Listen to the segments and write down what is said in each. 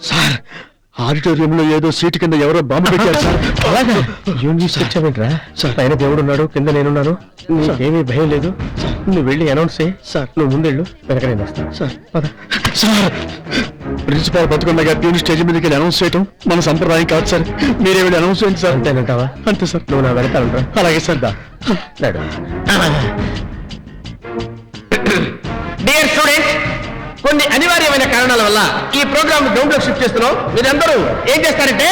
Sir ఆడిటోరియంలో ఏదో seat కింద ఎవరో బాంబు పెట్టారు సార్. అలాగా తీసుకొచ్చావేంట్రా? సార్ పైన దేవుడు ఉన్నాడు, కింద నేనున్నాను, నీకేమీ భయం లేదు. నువ్వు వెళ్ళి అనౌన్స్ చేయి. సార్ నువ్వు ముందెళ్ళు, వెనక నేను వస్తాను. సార్ సార్ ప్రిన్సిపాల్ బతుకున్నగా ప్యూన్ స్టేజ్ మీదకి వెళ్ళి అనౌన్స్ చేయటం మన సంప్రదాయం కాదు సార్. మీరే వెళ్ళి అనౌన్స్ చేయండి సార్. అంతేనంటావా? అంతే సార్. నువ్వు నా వెనకాలంటా? అలాగే సార్. డియర్ స్టూడెంట్స్, కొన్ని అనివార్యమైన కారణాల వల్ల ఈ ప్రోగ్రామ్ గ్రౌండ్ లో షిఫ్ట్ చేస్తున్నాం. మీరందరూ ఏం చేస్తారంటే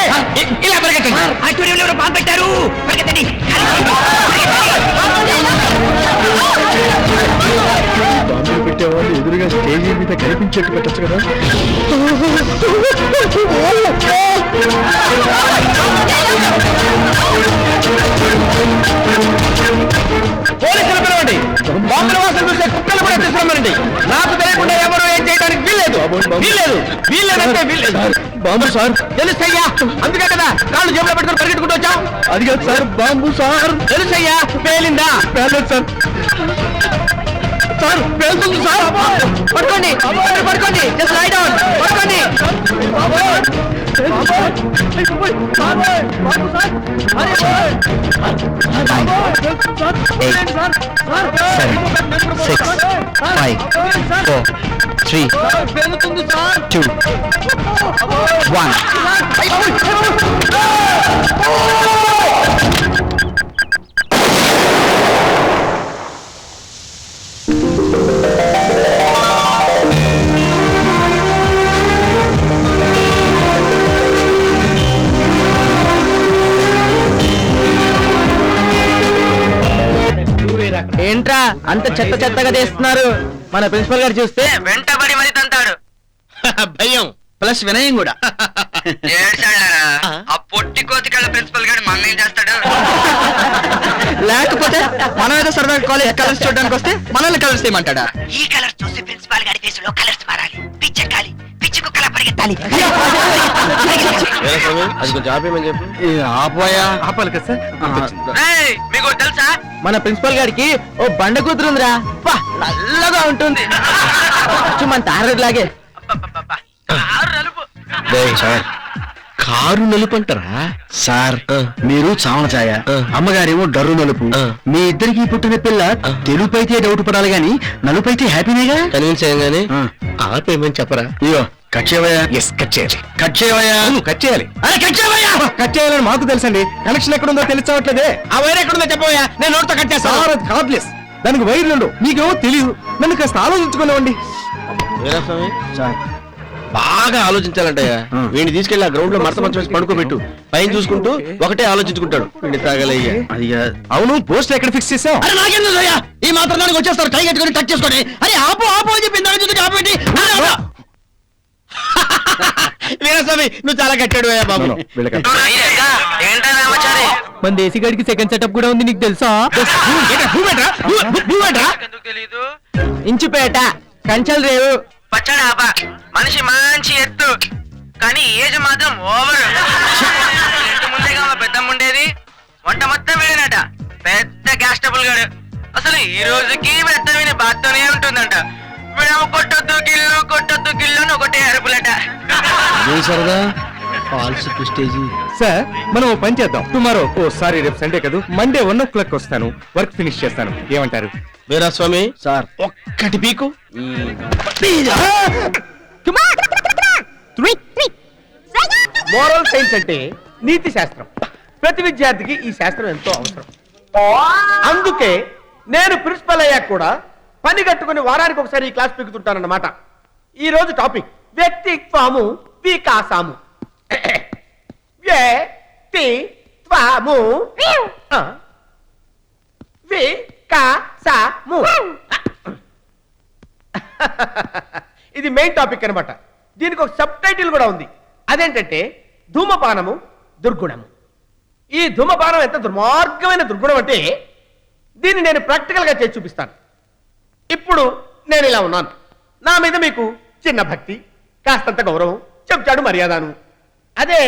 ఇలా పరిగెట్టండి. ఆడిటోరియంలో బాంబు పెట్టారు, పరిగెత్తండి. బాంబులు పెట్టేవాళ్ళు ఎదురుగా స్టేజీ మీద కనిపించేట్టు పెట్టచ్చు కదా. పోలీసులు పిలవండి. బాంబుల వాసన చూసే కుక్కలు కూడా తీసుకురమ్మనండి. నాకు తెలియకుండా ఎవరు ఏం చేయడానికి వీల్లేదు. వీల్లేదంటే వీల్లేదు. Bomb sir. తెలుసయ్యా, అందుకే కదా కాళ్ళు జేబులో పెట్టుకుని పరిగెట్టుకుంటూ వచ్చాం. అది కాదు సార్, బాంబు సార్. తెలుసయ్యా, పేలిందా? పేలేదు సార్. సార్ పేలుతుంది సార్. పడుకోండి, పడుకోండి, జస్ట్ లై డౌన్, పడుకోండి. ఏంట్రా అంత చెత్త చెత్తగా చేస్తున్నారు? మన ప్రిన్సిపల్ గారు చూస్తే వెంటబడి మరి తంతాడు. భయం ప్లస్ వినయం కూడా. ఆ పొట్టి కోతికళ్ళ ప్రిన్సిపల్ గారు మన ఏం చేస్తాడు? లేకపోతే మనం ఏదో సరదాగా కాలేజ్ కలర్స్ చూడడానికి వస్తే మనల్ని కలర్స్ చేయమంటాడా? ఈ కలర్ చూసి ప్రిన్సిపాల్ గారి ఫేస్ లో కలర్స్ మారాలి. పిచ్చెక్కాలి, పిచ్చి కుక్కలా పరిగెత్తాలి. అది కొంచెం ఆపేమని చెప్పు. ఆపోయా ఆపాలి కదా సార్. మీకు తెలుసా, మన ప్రిన్సిపల్ గారికి ఓ బండ కూతురుందిరా. నల్లగా ఉంటుంది, మన తారడు లాగే. సార్ కారు నలుపు అంటారా సార్? మీరు చావన ఛాయ, అమ్మగారేమో డర్రు నలుపు. మీ ఇద్దరికి పుట్టిన పిల్ల తెలుపు అయితే డౌట్ పడాలి గాని నలుపు అయితే హ్యాపీనేగా. కన్విన్స్ చేయగానే ఆపేమని చెప్పరా? అయ్యో కట్ చేయవయ్యా. ఎస్, కట్ చేయాలి. కట్ చేయవయ్యా. కట్ చేయాలి. అరే కట్ చేయవయ్యా. కట్ చేయాలని మాకు తెలుసండి. కనెక్షన్ ఎక్కడుందో తెలియవట్లేదే. ఆ వైర్ ఎక్కడుందో చెప్పవయ్యా, నేను నోట్తో కట్ చేస్తాను. కార్డ్లెస్, దానికి వైర్లు మీకేమో తెలియదు. నన్ను కాస్త ఆలోచించుకునేవండి. సార్ బాగా ఆలోచించాలంటయ్యా. వీడిని తీసుకెళ్లి ఆ గ్రౌండ్ లో మడత మంచి పడుకోబెట్టు. పైన చూసుకుంటూ ఒకటే ఆలోచించుకుంటాడు. వీడిని తాగలయ్యా. అది అవును, పోస్ట్ ఎక్కడ ఫిక్స్ చేసావు? అరే నాకేందయ్యా, ఈ మాత్రం దానికి వచ్చేస్తారు టై కట్టుకొని టచ్ చేసుకొని. అరే ఆపు ఆపు అని చెప్పి ఇందాక ఆపేటి. వీరస్వామి, నువ్వు చాలా కట్టాడు బాబు. ఏంటా రామచారి? మన దేశీ గడికి సెకండ్ సెటప్ కూడా ఉంది, నీకు తెలుసా? ఎందుకు తెలీదు? ఇంచుపేట కంచల్ రేవు. పచ్చడాపా మనిషి మంచి ఎత్తు, కానీ ఏజ్ మాత్రం ఓవర్. ఇంటి ముందేగా మా పెద్దమ్మ ఉండేది. వంట మొత్తం వీడినట, పెద్ద గ్యాస్ ట్రబుల్ గాడు. అసలు ఈ రోజుకి పెద్ద విని బాత్తోనే ఉంటుందంట. వీడేమో కొట్టొద్దు గిల్లు అని ఒకటే అరుపులట. సరదా ఫాల్స్ ప్రెస్టేజీ. సార్, మనం ఓ పని చేద్దాం. టుమారో, సారీ రేపు సండే కదా, మండే 1 o'clock వస్తాను. వర్క్ ఫినిష్ చేస్తాను. ఏమంటారు? వీరస్వామి సార్ ఒక్కటి పీకు. మోరల్ సైన్స్ అంటే నీతి శాస్త్రం. ప్రతి విద్యార్థికి ఈ శాస్త్రం ఎంతో అవసరం. అందుకే నేను ప్రిన్సిపల్ అయ్యాక కూడా పని కట్టుకుని వారానికి ఒకసారి ఈ క్లాస్ పీకుతుంటానన్నమాట. ఈ రోజు టాపిక్ వ్యక్తిత్వము వికాసము. వ్యక్తిత్వము వికాసము. ఇది మెయిన్ టాపిక్ అన్నమాట. దీనికి ఒక సబ్ టైటిల్ కూడా ఉంది. అదేంటంటే ధూమపానము దుర్గుణము. ఈ ధూమపానం ఎంత దుర్మార్గమైన దుర్గుణం అంటే దీన్ని నేను ప్రాక్టికల్ గా చేసి చూపిస్తాను. ఇప్పుడు నేను ఇలా ఉన్నాను. నా మీద మీకు చిన్న భక్తి, కాస్తంత గౌరవం, చెంచాడు మర్యాదను. అదే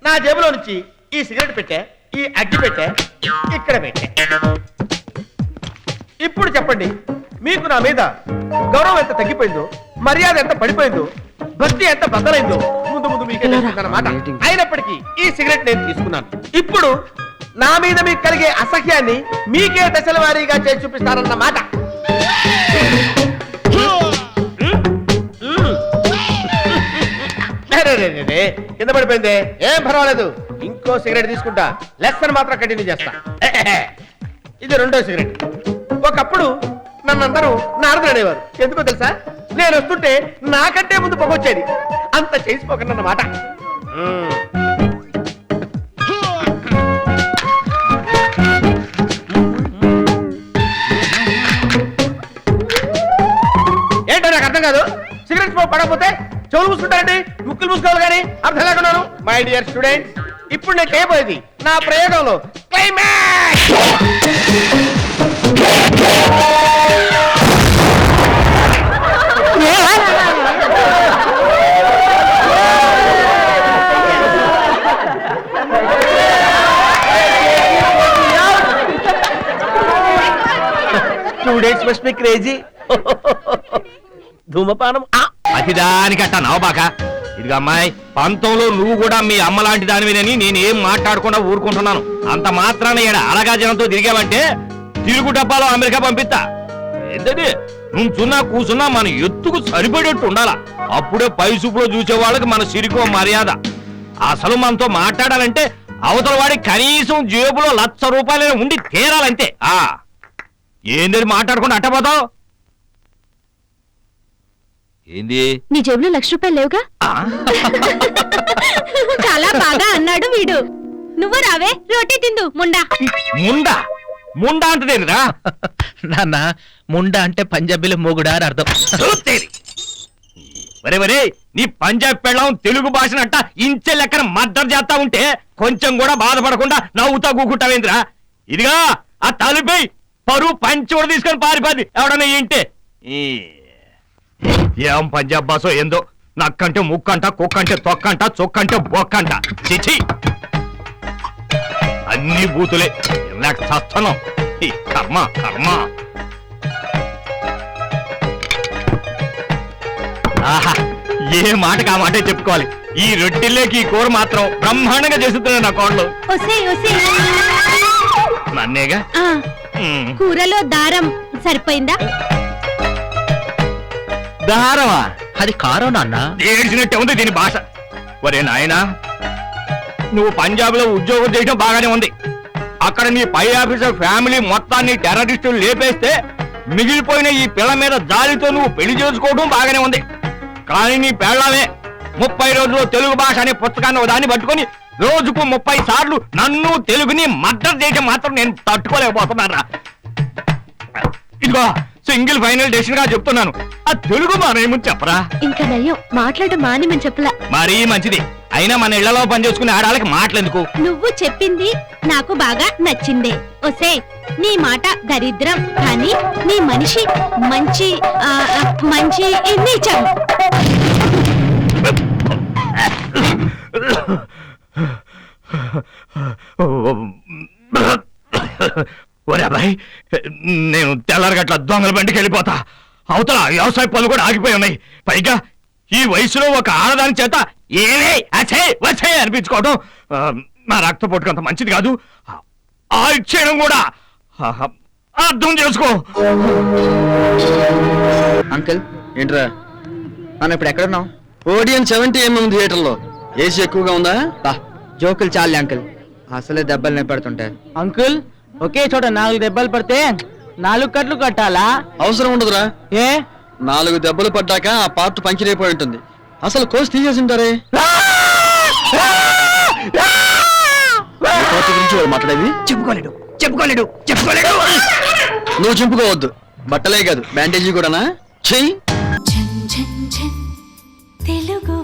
నా జేబులో నుంచి ఈ సిగరెట్ పెట్టే, ఈ అగ్గి పెట్టే, ఇక్కడ పెట్టే. ఇప్పుడు చెప్పండి, మీకు నా మీద గౌరవం ఎంత తగ్గిపోయిందో మర్యాద ఎంత పడిపోయిందో, భక్తి ఎంత బద్దలైందో ముందు ముందు మీకే తెలుస్తుందన్నమాట. అయినప్పటికీ ఈ సిగరెట్ నేను తీసుకున్నాను. ఇప్పుడు నా మీద మీకు కలిగే అసహ్యాన్ని మీకే దశల వారీగా చేసి చూపిస్తారన్నమాట. కింద పడిపోయింది, ఏం పర్వాలేదు. ఇంకో సిగరెట్ తీసుకుంటా, లెసన్ మాత్రం కంటిన్యూ చేస్తా. ఇది రెండో సిగరెట్. ఒకప్పుడు నన్ను అందరూ నారదుడు అనేవారు. ఎందుకో తెలుసా? నేను వస్తుంటే నాకంటే ముందు పొగొచ్చేది. అంత చేసిపోకండి అన్నమాట. ఏంటో నాకు అర్థం కాదు. సిగరెట్ స్మోక్ పడకపోతే చెవులు మూసుకుంటారండి, ముక్కులు మూసుకోవాలి కానీ అర్థం లేకున్నాను. మై డియర్ స్టూడెంట్, ఇప్పుడు నేను చేయబోయేది నా ప్రయోగంలో climax. Students must be crazy. ధూమపానం అతిదానికట్ట నవబాక. ఇదిగా అమ్మాయి, పంతంలో నువ్వు కూడా మీ అమ్మ లాంటి దానివేనని నేనేం మాట్లాడకుండా ఊరుకుంటున్నాను. అంత మాత్రాన ఈడ అలగా జనంతో తిరిగావంటే తిరుగు డబ్బాలో అమెరికా పంపిస్తా. ఏంటది, నుంచున్నా కూసున్నా మన ఎత్తుకు సరిపడేట్టు ఉండాలా. అప్పుడే పై చూపులో చూసే వాళ్ళకి మన సిరికో మర్యాద. అసలు మనతో మాట్లాడాలంటే అవతల వాడి కనీసం జేబులో 1,00,000 రూపాయలైనా ఉండి తీరాలంతే. ఏంది మాట్లాడకుండా అట్టపోతావు? ఏంది, నీ జేబులో 1,00,000 రూపాయలు లేవుగా? చాలా బాగా అన్నాడు వీడు. నువ్వు రావే, రోటీ తిందు ముండా. ముండా ముండా అంటదేనిరా? నాన్న, ముండా అంటే పంజాబీలో మొగుడా అని అర్థం. వరే వరే, నీ పంజాబ్ పెళ్ళం తెలుగు భాషనంట ఇంచె లెక్కన మద్దతు చేస్తా ఉంటే కొంచెం కూడా బాధపడకుండా నవ్వుతా కూకుంటావేంద్రా? ఇదిగా ఆ తలుపై పరువు పంచి కూడా తీసుకొని పారిపోద్ది ఎవడన్నా ఏంటే. ఏం పంజాబ్ భాషో ఏందో, నక్కంటే ముక్కంట, కుక్కంటే తొక్కంట, చొక్కంటే బొక్కంట. చిచి, అన్ని బూతులే. చస్తున్నాం. కర్మ కర్మ. ఆహా, ఏ మాటకి ఆ మాటే చెప్పుకోవాలి. ఈ రొట్టెల్లోకి ఈ కూర మాత్రం బ్రహ్మాండంగా చేస్తున్నాడు నా కోడలు. నన్నేగా. కూరలో దారం సరిపోయిందా? దారవా? అది కారం నాన్న. ఏడ్చినట్టే ఉంది దీని భాష. ఒరే నాయనా, నువ్వు పంజాబ్ లో ఉద్యోగం చేయడం బాగానే ఉంది. అక్కడ నీ పై ఆఫీసర్ ఫ్యామిలీ మొత్తాన్ని టెర్రరిస్టులు లేపేస్తే మిగిలిపోయిన ఈ పిల్ల మీద జాలితో నువ్వు పెళ్లి చేసుకోవడం బాగానే ఉంది. కానీ నీ పెళ్ళమే 30 రోజుల్లో తెలుగు భాష అనే పుస్తకాన్ని దాన్ని పట్టుకొని రోజుకు 30 సార్లు నన్ను తెలుగుని మద్దతు చేయడం మాత్రం నేను తట్టుకోలేకపోతున్నారా. ఇదిగో సింగిల్ ఫైనల్ డెసిషన్ గా చెప్తున్నాను, ఆ తెలుగు మానేమని చెప్పరా. ఇంకా నయ్యం, మాట్లాడడం మానేమని చెప్పలా. మరీ మంచిది. అయినా మన ఇళ్లలో పనిచేసుకునే ఆడాలకి మాటలెందుకు? నువ్వు చెప్పింది నాకు బాగా నచ్చిందే. ఒసే, నీ మాట దరిద్రం కానీ నీ మనిషి మంచి మంచి నీచం. ఒరే అబ్బాయి, నేను తెల్లారగట్ల దొంగల బండికి వెళ్ళిపోతా. అవతల వ్యవసాయ పనులు కూడా ఆగిపోయి ఉన్నాయి. పైగా ఈ వయసులో ఒక ఆడదాని చేత ఏవే అచ్చే వచ్చే అనిపించుకోవడం నా రక్త పొట్టుకంత మంచిది కాదు. ఆ ఇచ్చేయడం కూడా అర్థం చేసుకో. అంకుల్ ఏంట్రా, మనం ఇప్పుడు ఎక్కడున్నాం? ఓడియన్ 70mm థియేటర్లో. ఏసీ ఎక్కువగా ఉందా? జోకులు చాలు అంకుల్, అసలే దెబ్బలు పడుతుంటాయి. అంకుల్, ఒకే చోట 4 దెబ్బలు పడితే 4 కట్లు కట్టాలా? అవసరం ఉండదురా. ఏ? 4 దెబ్బలు పడ్డాక ఆ పార్ట్ పంచిరైపోయి ఉంటుంది. అసలు కోసి తీసేసి ఉంటారే. గురించి మాట్లాడేది చెప్పుకోలేడు చెప్పుకోలేడు చెప్పుకోలేడు. నువ్వు చెప్పుకోవద్దు. బట్టలే కాదు, బ్యాండేజీ కూడానా? చెయ్యి. తెలుగు